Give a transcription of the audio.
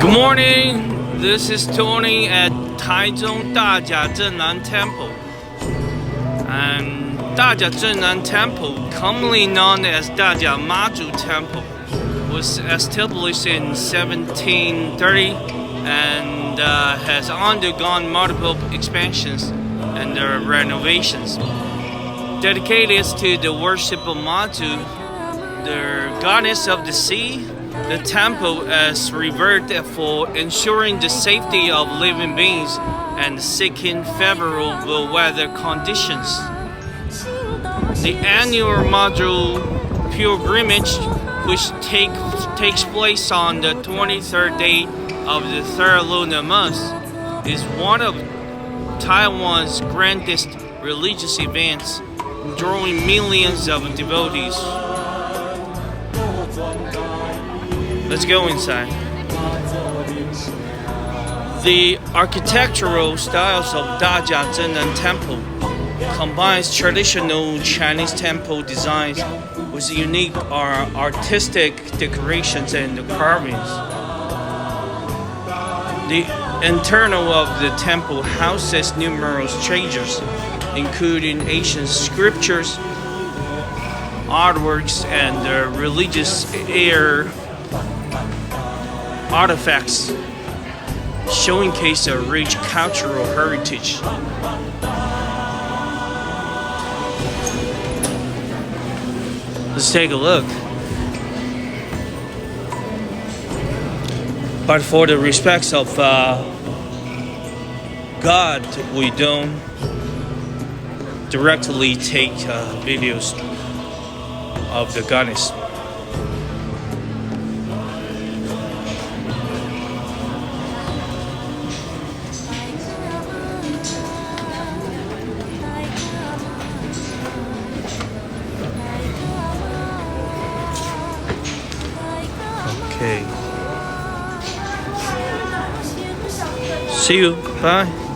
Good morning, this is Tony at Taiwan Dajia Zhenlan Temple. And Dajia Zhenlan Temple, commonly known as Dajia Mazu Temple, was established in 1730 and has undergone multiple expansions and renovations. Dedicated to the worship of Mazu, the goddess of the sea, the temple is revered for ensuring the safety of living beings and seeking favorable weather conditions. The annual Mazu pilgrimage, which takes place on the 23rd day of the third lunar month, is one of Taiwan's grandest religious events, drawing millions of devotees. Let's go inside. The architectural styles of Dajia Zhenlan Temple combines traditional Chinese temple designs with unique artistic decorations and carvings. The internal of the temple houses numerous treasures, including ancient scriptures, artworks, and religious artifacts, showcase a rich cultural heritage. Let's take a look. But for the respects of God, we don't directly take videos of the goddess. Okay. See you. Bye.